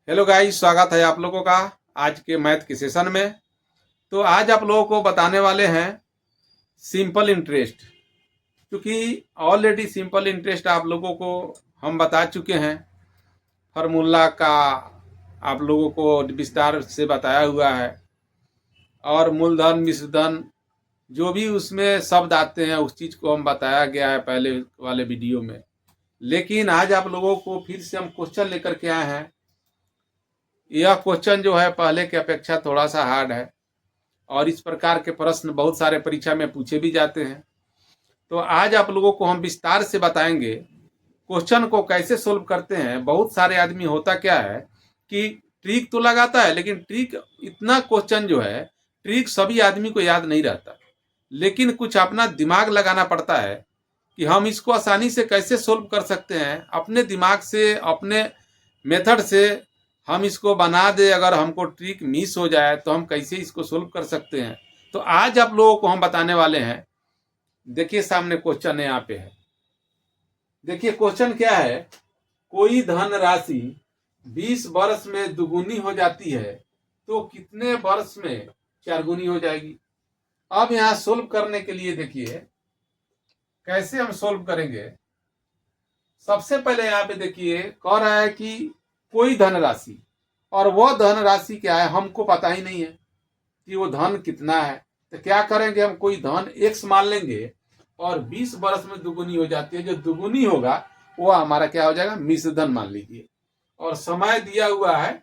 Hello guys, स्वागत है आप लोगों का आज के मैथ के सेशन में। तो आज आप लोगों को बताने वाले हैं सिंपल इंटरेस्ट। क्योंकि ऑलरेडी सिंपल इंटरेस्ट आप लोगों को हम बता चुके हैं, फार्मूला का आप लोगों को विस्तार से बताया हुआ है, और मूलधन मिश्रधन जो भी उसमें शब्द आते हैं उस चीज़ को हम बताया गया है पहले वाले वीडियो में। लेकिन आज आप लोगों को फिर से हम क्वेश्चन लेकर के आए हैं। यह क्वेश्चन जो है पहले की अपेक्षा थोड़ा सा हार्ड है, और इस प्रकार के प्रश्न बहुत सारे परीक्षा में पूछे भी जाते हैं। तो आज आप लोगों को हम विस्तार से बताएंगे क्वेश्चन को कैसे सोल्व करते हैं। बहुत सारे आदमी होता क्या है कि ट्रिक तो लगाता है, लेकिन ट्रिक इतना क्वेश्चन जो है ट्रिक सभी आदमी को याद नहीं रहता, लेकिन कुछ अपना दिमाग लगाना पड़ता है कि हम इसको आसानी से कैसे सोल्व कर सकते हैं। अपने दिमाग से, अपने मेथड से हम इसको बना दे। अगर हमको ट्रिक मिस हो जाए तो हम कैसे इसको सोल्व कर सकते हैं। तो आज आप लोगों को हम बताने वाले हैं। देखिए सामने क्वेश्चन यहाँ पे है। देखिए क्वेश्चन क्या है, कोई धन राशि 20 वर्ष में दुगुनी हो जाती है तो कितने वर्ष में चारगुनी हो जाएगी। अब यहाँ सोल्व करने के लिए देखिए कैसे हम सोल्व करेंगे। सबसे पहले यहाँ पे देखिए कह रहा है कि कोई धनराशि, और वह धनराशि क्या है हमको पता ही नहीं है कि वो धन कितना है। तो क्या करेंगे, हम कोई धन x मान लेंगे और 20 वर्ष में दुगुनी हो जाती है। जो दुगुनी होगा वो हमारा क्या हो जाएगा, मिश्रधन मान लीजिए। और समय दिया हुआ है,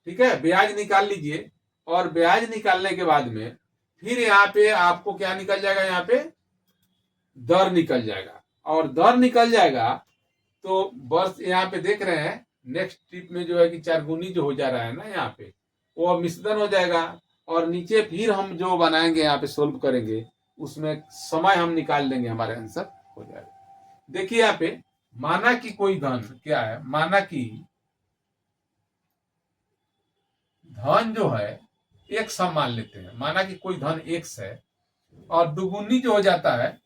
ठीक है। ब्याज निकाल लीजिए, और ब्याज निकालने के बाद में फिर यहाँ पे आपको क्या निकल जाएगा, यहाँ पे दर निकल जाएगा। और दर निकल जाएगा तो वर्ष यहाँ पे देख रहे हैं नेक्स्ट ट्रिप में जो है कि चारगुनी जो हो जा रहा है ना, यहाँ पे वो मिश्रधन हो जाएगा। और नीचे फिर हम जो बनाएंगे यहाँ पे सोल्व करेंगे उसमें समय हम निकाल लेंगे, हमारे आंसर हो जाएगा। देखिए यहाँ पे माना कि कोई धन क्या है, माना कि धन जो है x हम मान लेते हैं। माना कि कोई धन x है और दुगुनी जो हो जाता है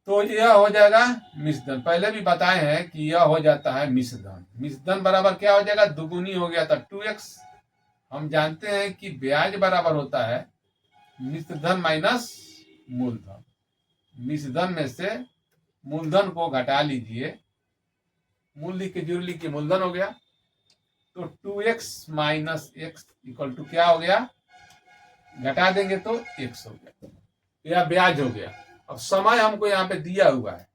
तो यह हो जाएगा मिश्रधन। पहले भी बताए हैं कि यह हो जाता है मिश्रधन। मिश्रधन बराबर क्या हो जाएगा, दुगुनी हो गया था 2x। हम जानते हैं कि ब्याज बराबर होता है मिश्रधन माइनस मूलधन। मिश्रधन में से मूलधन को घटा लीजिए, मूल लिख के जीरो लिख के मूलधन हो गया। तो 2x minus x equal to क्या हो गया, घटा देंगे तो x हो गया, यह ब्याज हो गया। अब समय हमको यहाँ पे दिया हुआ है,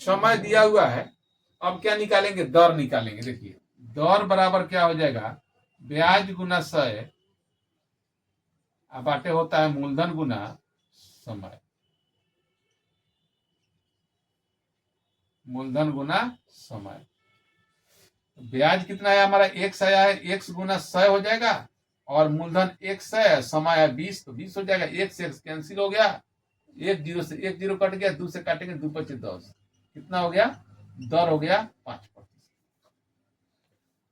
समय दिया हुआ है। अब क्या निकालेंगे, दर निकालेंगे। देखिए दर बराबर क्या हो जाएगा, ब्याज गुना 100 बाटे होता है मूलधन गुना समय। मूलधन गुना समय, ब्याज कितना है हमारा x आया है, x गुना 100 हो जाएगा। और मूलधन x है, समय है 20, तो 20 हो जाएगा। x कैंसिल हो गया, एक जीरो से एक जीरो कट गया, 2 से काटेंगे 2 × 10, कितना हो गया, दर हो गया 5%।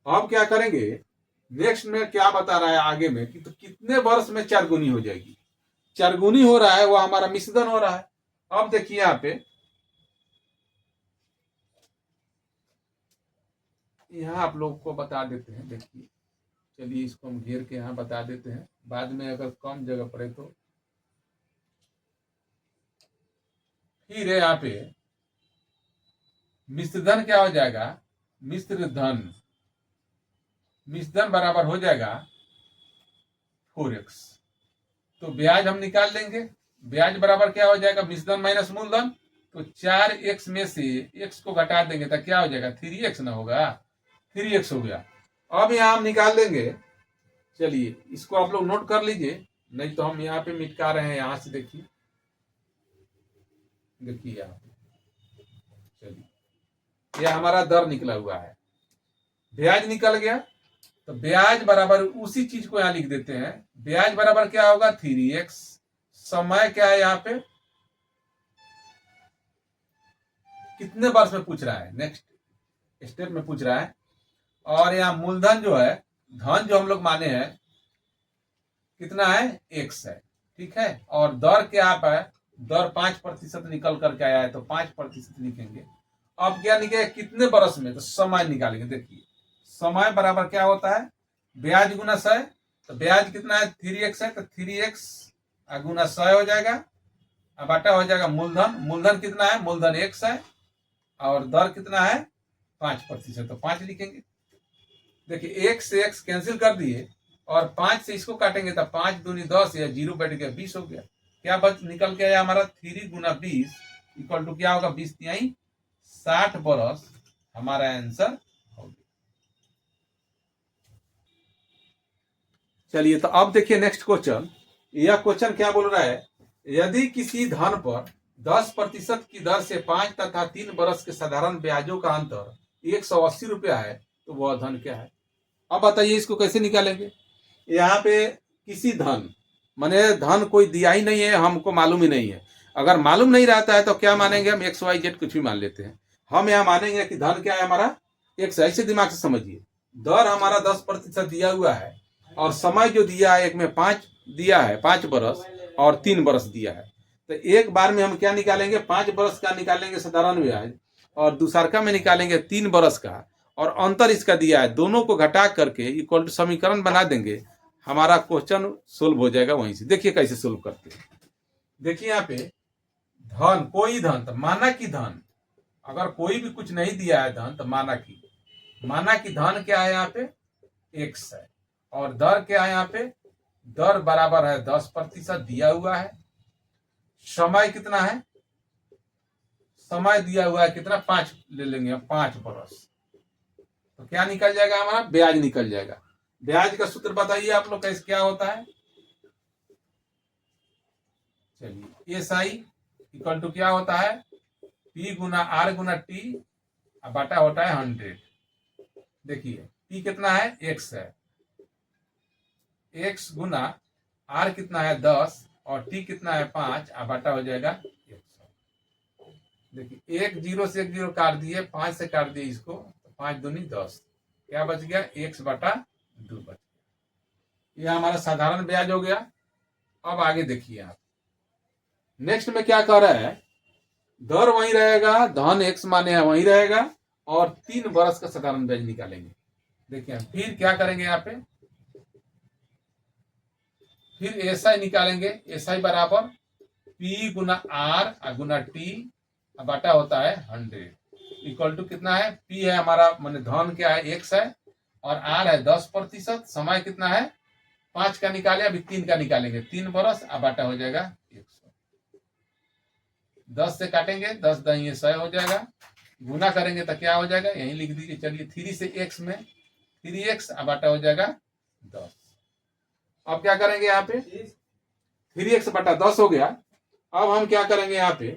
अब क्या करेंगे, नेक्स्ट में क्या बता रहा है आगे में कि तो कितने वर्ष में चारगुनी हो जाएगी। चारगुनी हो रहा है वो हमारा मिश्रधन हो रहा है। अब देखिए यहाँ पे, यहाँ आप लोग को बता देते हैं। देखिए चलिए इसको हम घेर के यहाँ बता देते हैं, बाद में अगर कम जगह पड़े तो। फिर यहाँ पे मिश्रधन क्या हो जाएगा, मिश्रधन, मिश्रधन बराबर हो जाएगा 4x। तो ब्याज हम निकाल लेंगे, ब्याज बराबर क्या हो जाएगा, मिश्रधन माइनस मूलधन। तो 4x में से x को घटा देंगे तो क्या हो जाएगा, 3x ना होगा, 3x हो गया। अब यहाँ हम निकाल देंगे। चलिए इसको आप लोग नोट कर लीजिए, नहीं तो हम यहाँ पे मिटका रहे हैं। यहाँ से देखिए, देखिए यहाँ पे, चलिए यह हमारा दर निकला हुआ है, ब्याज निकल गया। तो ब्याज बराबर उसी चीज को यहाँ लिख देते हैं। ब्याज बराबर क्या होगा, 3x। समय क्या है यहाँ पे, कितने वर्ष में पूछ रहा है, नेक्स्ट स्टेप में पूछ रहा है। और यहाँ मूलधन जो है, धन जो हम लोग माने हैं कितना है, x है, ठीक है। और दर क्या है, दर 5% निकल करके आया है, तो 5% लिखेंगे। अब क्या निकलेगा, कितने वर्ष में, तो समय निकालेंगे। देखिए समय बराबर क्या होता है, ब्याज गुना 100। तो ब्याज कितना है, 3x है, तो 3x गुना 100 हो जाएगा, बटा हो जाएगा मूलधन। मूलधन कितना है, मूलधन x है, और दर कितना है 5%, तो 5 लिखेंगे। देखिए 1 से x कैंसिल कर दिए और 5 से इसको काटेंगे तो 5 दूनी 10 या 0 बैठ गया 20 हो गया। क्या बच निकल के आया हमारा, 3 गुना 20 इक्वल टू क्या होगा, 20 तिहाई 60 बरस हमारा आंसर हो गया। चलिए तो अब देखिए नेक्स्ट क्वेश्चन। यह क्वेश्चन क्या बोल रहा है, यदि किसी धन पर 10% की दर से 5 तथा 3 बरस के साधारण ब्याजों का अंतर 180 रुपया है, तो वह धन क्या है। अब बताइए इसको कैसे निकालेंगे। यहाँ पे किसी धन माने धन कोई दिया ही नहीं है, हमको मालूम ही नहीं है। अगर मालूम नहीं रहता है तो क्या मानेंगे हम, XYZ कुछ भी मान लेते हैं। हम यहाँ मानेंगे कि धन क्या है हमारा x, ऐसे दिमाग से समझिए। दर हमारा 10% दिया हुआ है और समय जो दिया है, एक में 5 दिया है, 5 बरस और 3 बरस दिया है। तो एक बार में हम क्या निकालेंगे, 5 बरस का निकालेंगे साधारण ब्याज, और दूसरका में निकालेंगे 3 बरस का, और अंतर इसका दिया है, दोनों को घटा करके इक्वल टू समीकरण बना देंगे, हमारा क्वेश्चन सोल्व हो जाएगा वहीं से। देखिए कैसे सोल्व करते हैं। देखिए यहाँ पे धन, कोई धन, तो माना कि धन, अगर कोई भी कुछ नहीं दिया है धन, तो माना कि धन क्या है यहाँ पे x है, और दर क्या है यहाँ पे, दर बराबर है 10% दिया हुआ है। समय कितना है, समय दिया हुआ है कितना, 5 ले लेंगे हम, 5 बरस। तो क्या निकल जाएगा हमारा, ब्याज निकल जाएगा। ब्याज का सूत्र बताइए आप लोग कैसे क्या होता है। चलिए SI इक्वल टू क्या होता है, P गुना R गुना T बटा होता है 100। देखिए P कितना है, x है, x गुना R कितना है 10 और T कितना है 5 बटा हो जाएगा 100। देखिए 1 0 से 1 0 काट दिए, 5 से काट दिए इसको, तो 5 दूनी 10, क्या बच गया, x बटा 2 बच गया। यह हमारा साधारण ब्याज हो गया। अब आगे देखिए आप, नेक्स्ट में क्या कह रहा है, दर वही रहेगा, धन x माने है वही रहेगा, और 3 बरस का साधारण ब्याज निकालेंगे। देखिए फिर क्या करेंगे यहाँ पे, फिर SI निकालेंगे। SI बराबर P गुना R गुना T बटा होता है 100 इक्वल टू कितना है, P है हमारा माने धन क्या है x है, और R है 10%, समय कितना है 5 का निकाले, अभी 3 का निकालेंगे, 3 बरस बटा हो जाएगा 100। 10 से काटेंगे, 10 दही 100 हो जाएगा, गुना करेंगे तो क्या हो जाएगा, यही लिख दीजिए। चलिए 3 से x में 3x बटा हो जाएगा 10। अब क्या करेंगे यहाँ पे, 3x बटा 10 हो गया। अब हम क्या करेंगे यहाँ पे,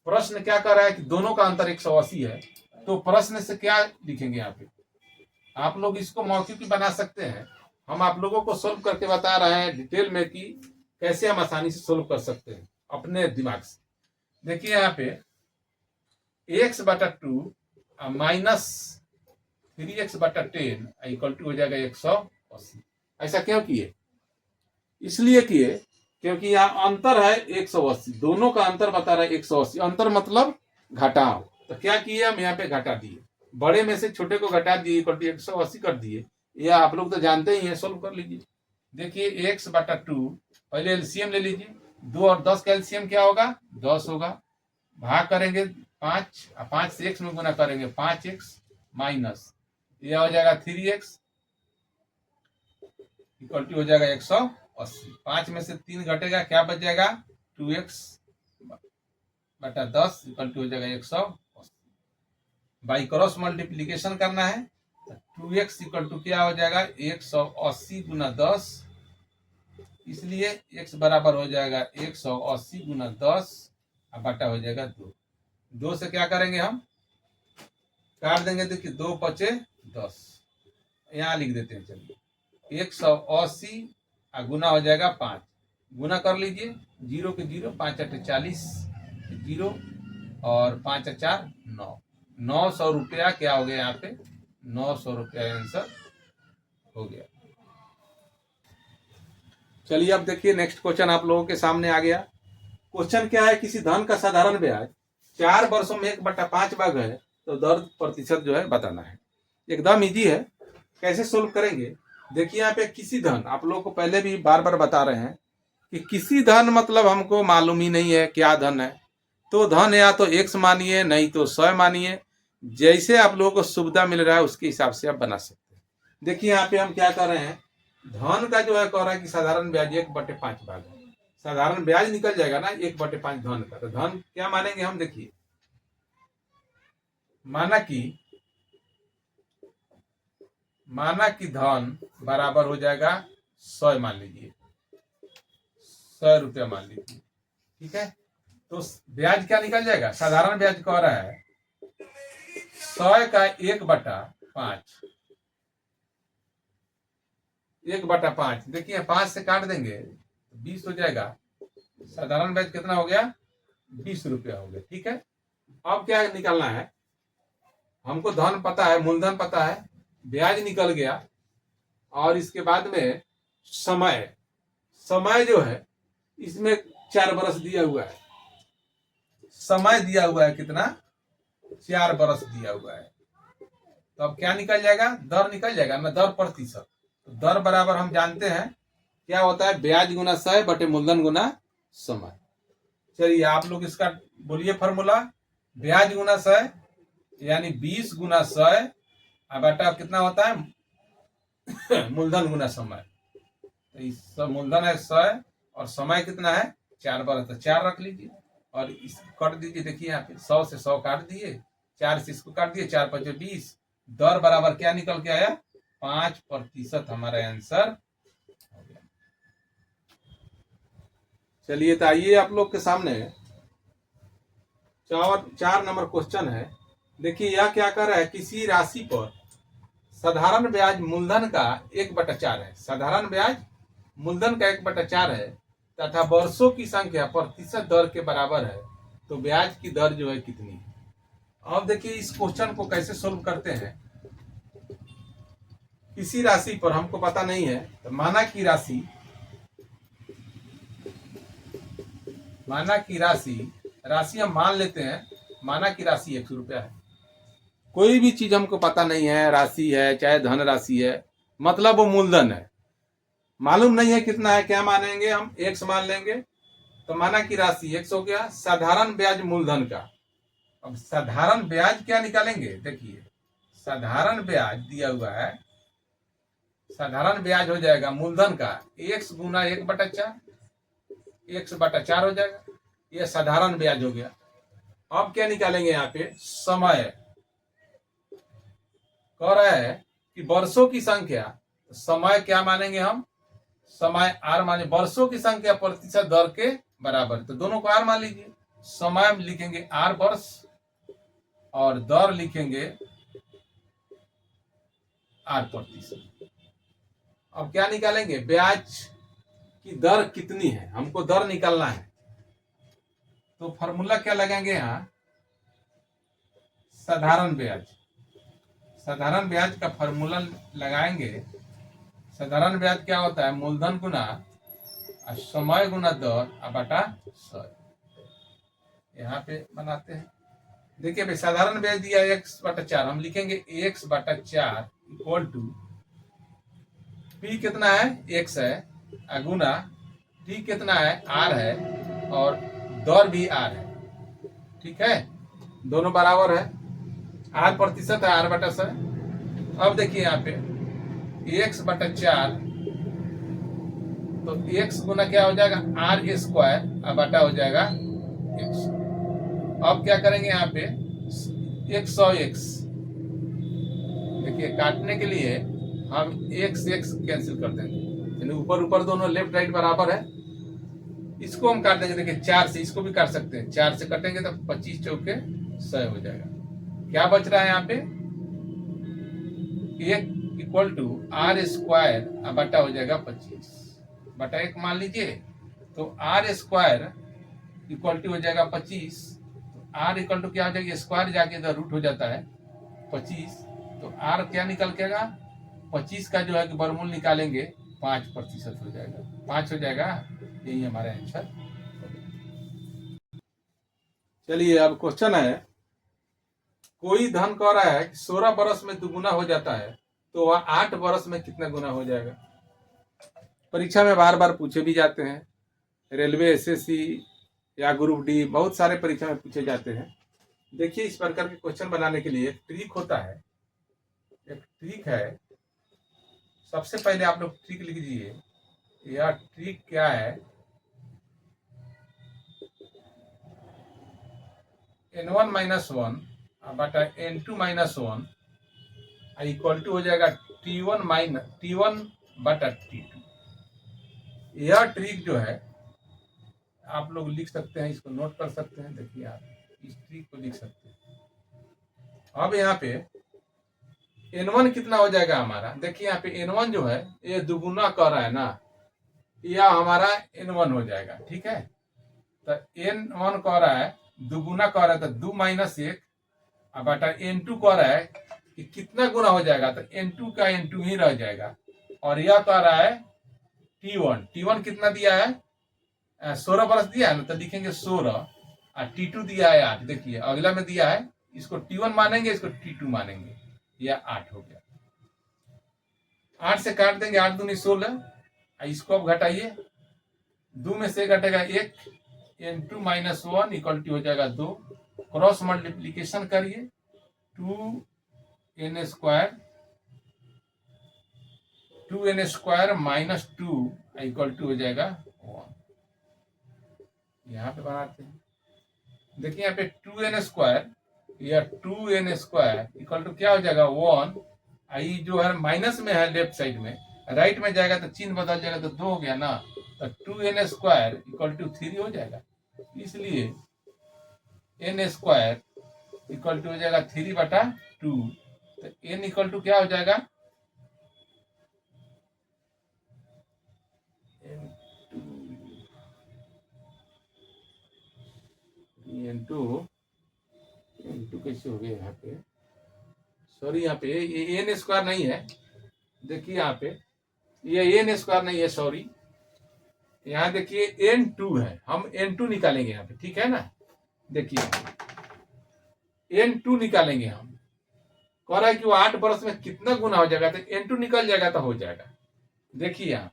प्रश्न क्या कर रहा है कि दोनों का अंतर 180 है, तो प्रश्न से क्या लिखेंगे यहाँ पे, आप लोग इसको मौखिक भी बना सकते हैं। हम आप लोगों को सोल्व करके बता रहे हैं डिटेल में कि कैसे हम आसानी से सोल्व कर सकते हैं अपने दिमाग से। देखिए यहाँ पे x बटा 2 माइनस 3x बटा 10 इक्वल टू हो जाएगा 180। ऐसा क्यों किए, इसलिए किए क्योंकि यहाँ अंतर है 180, दोनों का अंतर बता रहा है 180, अंतर मतलब घटाओ। तो क्या किए हम यहाँ पे घटा दिए, बड़े में से छोटे को घटा दिए, इक्वल टू 180 कर दिए। यह आप लोग तो जानते ही हैं, सोल्व कर लीजिए। देखिए x बटा 2, पहले एलसीएम ले लीजिए, 2 और 10 का एलसीएम क्या होगा, 10 होगा, भाग करेंगे 5, 5 से x में गुना करेंगे 5x माइनस यह हो जाएगा 3x इक्वल टू हो जाएगा 180। 5 में से 3 घटेगा, क्या बच जाएगा 2x बटा 10 इक्वल टू हो जाएगा 180। बाई क्रॉस मल्टीप्लीकेशन करना है, 2x इक्वल टू क्या हो जाएगा 180 गुना 10, इसलिए x बराबर हो जाएगा 180 गुना 10 बटा हो जाएगा 2। 2 से क्या करेंगे हम, काट देंगे, देखिए 2 बचे 10, यहाँ लिख देते हैं। चलिए 180 गुना हो जाएगा 5, गुना कर लीजिए, 0 के 0, 5 8 40 0 और 5 4 9, 900 रुपया क्या हो गया यहाँ पे, 900 रुपया आंसर हो गया। चलिए अब देखिए नेक्स्ट क्वेश्चन आप लोगों के सामने आ गया। क्वेश्चन क्या है, किसी धन का साधारण ब्याज 4 वर्षों में 1/5 भाग है, तो दर प्रतिशत जो है बताना है। एकदम इजी है। कैसे सोल्व करेंगे? देखिए यहाँ पे किसी धन, आप लोगों को पहले भी बार बार बता रहे हैं कि किसी धन मतलब हमको मालूम ही नहीं है क्या धन है, तो धन या तो x मानिए नहीं तो 100 मानिए, जैसे आप लोगों को सुविधा मिल रहा है उसके हिसाब से आप बना सकते हैं। देखिए यहाँ पे हम क्या कर रहे हैं, धन का जो है कह रहा है कि साधारण ब्याज 1/5 भाग है। साधारण ब्याज निकल जाएगा ना 1/5 धन का, तो धन क्या मानेंगे हम? देखिए माना कि धन बराबर हो जाएगा 100, मान लीजिए 100 रुपया मान लीजिए, ठीक है। तो ब्याज क्या निकल जाएगा? साधारण ब्याज कह रहा है 100 का 1/5, 1/5, देखिए 5 से काट देंगे 20 हो जाएगा। साधारण ब्याज कितना हो गया? 20 रुपया हो गया, ठीक है। अब क्या निकालना है? हमको धन पता है, मूलधन पता है, ब्याज निकल गया, और इसके बाद में समय जो है इसमें 4 बरस दिया हुआ है, समय दिया हुआ है कितना? 4 बरस दिया हुआ है। तो अब क्या निकल जाएगा? दर निकल जाएगा ना, दर प्रतिशत। तो दर बराबर हम जानते हैं क्या होता है? ब्याज गुना 100 बटे मूलधन गुना समय। चलिए आप लोग इसका बोलिए फॉर्मूला। ब्याज गुना 100 यानी 20 गुना 100 बटा कितना होता है? मूलधन गुना समय। तो इस मूलधन है 100 और समय कितना है? 4 बरस, तो 4 रख लीजिए और इसको काट दीजिए। देखिए यहाँ पे 100 से 100 काट दिए, 4 से इसको काट दिए, 4 5 20। दर बराबर क्या निकल के आया? 5% हमारा आंसर हो गया। चलिए तो आइए आप लोग के सामने 4 नंबर क्वेश्चन है। देखिए यह क्या कर रहा है, किसी राशि पर साधारण ब्याज मूलधन का 1/4 है। साधारण ब्याज मूलधन का 1/4 है तथा वर्षों की संख्या प्रतिशत दर के बराबर है, तो ब्याज की दर जो है कितनी है? अब देखिए इस क्वेश्चन को कैसे सोल्व करते हैं। किसी राशि पर हमको पता नहीं है, तो माना की राशि हम मान लेते हैं, माना की राशि 100 रुपया है। कोई भी चीज हमको पता नहीं है, राशि है चाहे धन राशि है, मतलब वो मूलधन है, मालूम नहीं है कितना है, क्या मानेंगे हम? x मान लेंगे। तो माना की राशि 100 हो गया, साधारण ब्याज मूलधन का। अब साधारण ब्याज क्या निकालेंगे? देखिए साधारण ब्याज दिया हुआ है, साधारण ब्याज हो जाएगा मूलधन का x गुना 1/4, x/4 हो जाएगा। यह साधारण ब्याज हो गया। अब क्या निकालेंगे? यहाँ पे समय कह रहा है कि वर्षों की संख्या, समय क्या मानेंगे हम? समय r माने, वर्षों की संख्या प्रतिशत दर के बराबर, तो दोनों को r मान लीजिए। समय लिखेंगे r वर्ष और दर लिखेंगे r प्रतिशत। अब क्या निकालेंगे? ब्याज की दर कितनी है, हमको दर निकालना है। तो फॉर्मूला क्या लगाएंगे यहाँ? साधारण ब्याज का फॉर्मूला लगाएंगे। साधारण ब्याज क्या होता है? मूलधन गुना समय गुना दर बटा 100। यहाँ पे बनाते हैं। देखिए भाई साधारण ब्याज दिया 1/4, हम लिखेंगे 1/4 इक्वल टू पी कितना है? x है, गुना टी कितना है? r है, और दर भी r है, ठीक है, दोनों बराबर है। r प्रतिशत है, r/100। अब देखिए यहाँ पे 1/4, तो x गुना क्या हो जाएगा? r² बटा हो जाएगा x। अब क्या करेंगे यहाँ पे? 100x, देखिए काटने के लिए हम x कैंसिल कर देंगे, यानी ऊपर दोनों लेफ्ट राइट बराबर है। इसको हम काट देंगे, देखिए 4 से, इसको भी काट सकते हैं, 4 से कटेंगे तो 25 चौके 100 हो जाएगा। क्या बच रहा है यहाँ पे? 1 इक्वल टू r² बटा हो जाएगा 25 बटा 1 मान लीजिए। तो r² इक्वल टू हो जाएगा 25, तो r इक्वल टू क्या हो जाएगा? स्क्वायर जाके इधर रूट हो जाता है 25, तो r क्या निकल के आएगा? 25 का जो है कि वर्गमूल निकालेंगे 5% हो जाएगा, 5 हो जाएगा। यही हमारा आंसर। चलिए अब क्वेश्चन है, कोई धन कह रहा है कि 16 बरस में दुगुना हो जाता है, तो वह 8 वर्ष में कितना गुना हो जाएगा। परीक्षा में बार बार पूछे भी जाते हैं, रेलवे, एसएससी या ग्रुप डी, बहुत सारे परीक्षा में पूछे जाते हैं। देखिए, इस प्रकार के क्वेश्चन बनाने के लिए एक ट्रिक होता है, एक ट्रिक है। सबसे पहले आप लोग ट्रिक लिख दीजिए। यह ट्रिक क्या है, n1 - 1 बटा n2 - 1 इक्वल टू हो जाएगा T1 बटा T2। यह ट्रिक जो है आप लोग लिख सकते हैं, इसको नोट कर सकते हैं। देखिए, आप इस ट्रिक को लिख सकते हैं। अब यहाँ पे n1 कितना हो जाएगा हमारा, देखिए यहाँ पे n1 जो है ये दुगुना कर रहा है ना, यह हमारा n1 हो जाएगा। ठीक है, तो n1 कह रहा है दुगुना कह रहा है, तो 2 - 1 बटा n2 कह रहा है कि कितना गुना हो जाएगा, तो n2 का n2 ही रह जाएगा। और यह कह रहा है T1 कितना दिया है, 16 वर्ष दिया है ना, तो लिखेंगे 16 और T2 दिया है 8। देखिए अगला में दिया है, इसको T1 मानेंगे, इसको T2 मानेंगे, यह 8 हो गया। 8 से काट देंगे, 8 दूनी 16, इसको अब घटाइए, 2 में से घटेगा 1, n2 - 1 इक्वल टू हो जाएगा 2। क्रॉस मल्टीप्लीकेशन करिए, 2n square minus 2 equal to हो जाएगा 1। यहाँ पे बनाते हैं, देखिए यहाँ पे 2n स्क्वायर या 2n स्क्वायर इक्वल टू क्या हो जाएगा 1। आई जो है माइनस में है लेफ्ट साइड में, राइट में जाएगा तो चिन्ह बदल जाएगा, तो 2 हो गया ना, तो 2n स्क्वायर इक्वल टू 3 हो जाएगा। इसलिए n स्क्वायर इक्वल टू हो जाएगा 3 बटा 2। तो n इक्वल टू क्या हो जाएगा, n2 कैसे हो गया यहाँ पे, सॉरी यहाँ पे ये n स्क्वायर नहीं है। देखिए यहाँ पे ये n स्क्वायर नहीं है, सॉरी। यहाँ देखिए n2 है, हम n2 निकालेंगे यहाँ पे, ठीक है ना। देखिए n2 निकालेंगे हम, कह रहा है कि वो 8 वर्ष में कितना गुना हो जाएगा, तो n2 निकल जाएगा तो हो जाएगा। देखिए यहाँ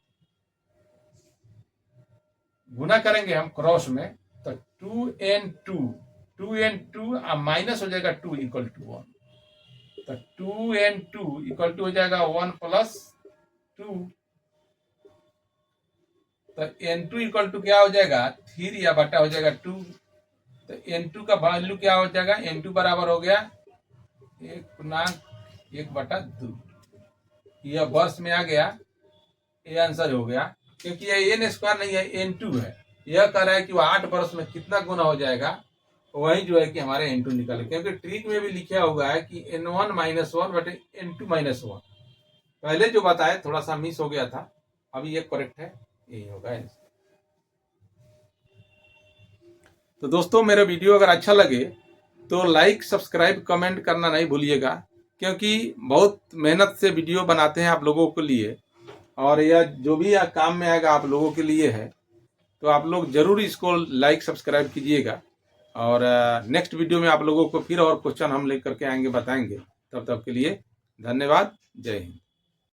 गुना करेंगे हम क्रॉस में, तो 2n2 माइनस हो जाएगा 2 इक्वल टू 1, तो 2n2 इक्वल टू हो जाएगा 1 + 2। तो n2 इक्वल टू क्या हो जाएगा 3 या बटा हो जाएगा 2। तो n2 का वैल्यू क्या हो जाएगा, n2 बराबर हो गया 1/1/2। यह वर्ष में आ गया, ये आंसर हो गया, क्योंकि यह n स्क्वायर नहीं है, n2 है। यह कह रहा है कि वो 8 वर्ष में कितना गुना हो जाएगा, वही जो है कि हमारे n2 निकले, क्योंकि ट्रिक में भी लिखा हुआ है कि n1 - 1 बटे n2 - 1। पहले जो बताया थोड़ा सा मिस हो गया था, अभी ये करेक्ट है, यही होगा। तो दोस्तों, मेरा वीडियो अगर अच्छा लगे तो लाइक, सब्सक्राइब, कमेंट करना नहीं भूलिएगा, क्योंकि बहुत मेहनत से वीडियो बनाते हैं आप लोगों के लिए, और यह जो भी काम में आएगा आप लोगों के लिए है। तो आप लोग जरूर इसको लाइक, सब्सक्राइब कीजिएगा, और नेक्स्ट वीडियो में आप लोगों को फिर और क्वेश्चन हम लेकर के आएंगे, बताएंगे। तब तक के लिए धन्यवाद, जय हिंद।